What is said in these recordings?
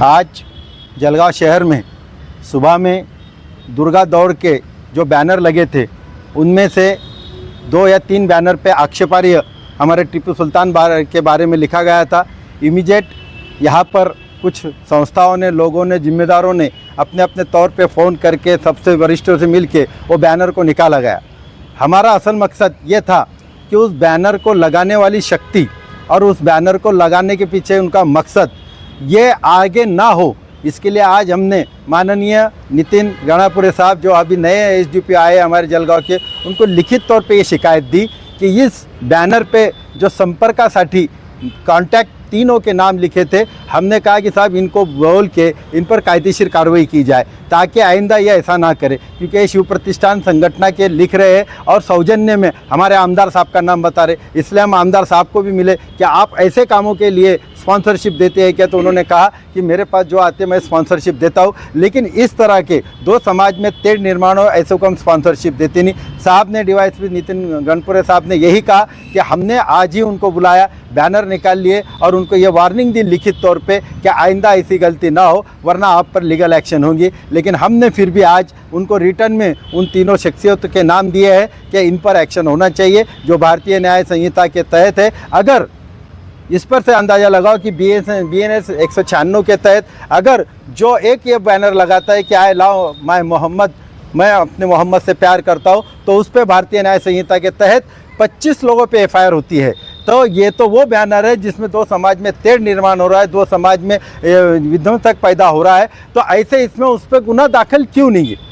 आज जलगांव शहर में सुबह में दुर्गा दौड़ के जो बैनर लगे थे उनमें से 2 या 3 बैनर पे आक्षेपार्ह हमारे टीपू सुल्तान के बारे में लिखा गया था। इमीडिएट यहाँ पर कुछ संस्थाओं ने, लोगों ने, जिम्मेदारों ने अपने अपने तौर पे फ़ोन करके सबसे वरिष्ठों से मिल के वो बैनर को निकाला गया। हमारा असल मकसद ये था कि उस बैनर को लगाने वाली शक्ति और उस बैनर को लगाने के पीछे उनका मकसद ये आगे ना हो, इसके लिए आज हमने माननीय नितिन गणापुरे साहब जो अभी नए एसडीपी आए हमारे जलगांव के, उनको लिखित तौर पे ये शिकायत दी कि इस बैनर पे जो संपर्कासाठी कॉन्टैक्ट तीनों के नाम लिखे थे, हमने कहा कि साहब इनको बोल के इन पर कायदेशीर कार्रवाई की जाए ताकि आइंदा ये ऐसा ना करे, क्योंकि ये शिव प्रतिष्ठान संगठन के लिख रहे हैं और सौजन्य में हमारे आमदार साहब का नाम बता रहे, इसलिए हम आमदार साहब को भी मिले कि आप ऐसे कामों के लिए स्पॉन्सरशिप देते हैं क्या? तो उन्होंने कहा कि मेरे पास जो आते मैं स्पॉन्सरशिप देता हूँ, लेकिन इस तरह के 2 समाज में तेढ़ निर्माण हो ऐसे को हम स्पॉन्सरशिप देते नहीं। साहब ने डीवाईएसपी नितिन गणपुरे साहब ने यही कहा कि हमने आज ही उनको बुलाया, बैनर निकाल लिए और उनको ये वार्निंग दी लिखित तौर पे कि आइंदा ऐसी गलती ना हो वरना आप पर लीगल एक्शन होगी। लेकिन हमने फिर भी आज उनको रिटर्न में उन तीनों शख्सियतों के नाम दिए हैं कि इन पर एक्शन होना चाहिए जो भारतीय न्याय संहिता के तहत है। अगर इस पर से अंदाज़ा लगाओ कि BNS 196 के तहत अगर जो एक ये बैनर लगाता है कि आई लव माय मोहम्मद, मैं अपने मोहम्मद से प्यार करता हूँ, तो उस पर भारतीय न्याय संहिता के तहत 25 लोगों पे FIR होती है। तो ये तो वो बैनर है जिसमें 2 समाज में तेढ़ निर्माण हो रहा है, 2 समाज में विध्वंसक पैदा हो रहा है, तो ऐसे इसमें उस पर गुनाह दाखिल क्यों नहीं है?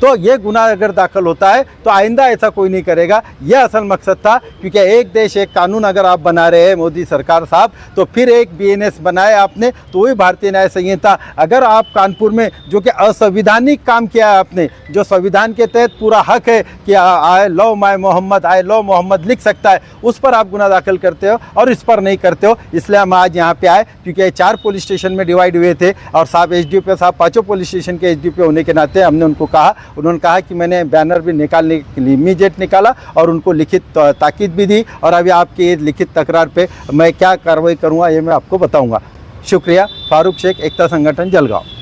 तो ये गुनाह अगर दाखिल होता है तो आइंदा ऐसा कोई नहीं करेगा। यह असल मकसद था, क्योंकि एक देश एक कानून अगर आप बना रहे हैं मोदी सरकार साहब, तो फिर एक BNS बनाया आपने तो वही भारतीय न्याय संहिता। अगर आप कानपुर में जो कि असंवैधानिक काम किया है आपने, जो संविधान के तहत पूरा हक है कि I love my Mohammad, I love Mohammad लिख सकता है, उस पर आप गुनाह दाखिल करते हो और इस पर नहीं करते हो। इसलिए हम आज यहाँ पे आए, क्योंकि 4 पुलिस स्टेशन में डिवाइड हुए थे और साहब एसडीपीओ साहब 5 पुलिस स्टेशन के एसडीपीओ होने के नाते हमने उनको कहा, उन्होंने कहा कि मैंने बैनर भी निकालने के लिए इमीडिएट निकाला और उनको लिखित ताकीद भी दी और अभी आपकी लिखित तकरार पे मैं क्या कार्रवाई करूँगा ये मैं आपको बताऊँगा। शुक्रिया। फारूक शेख, एकता संगठन, जलगांव।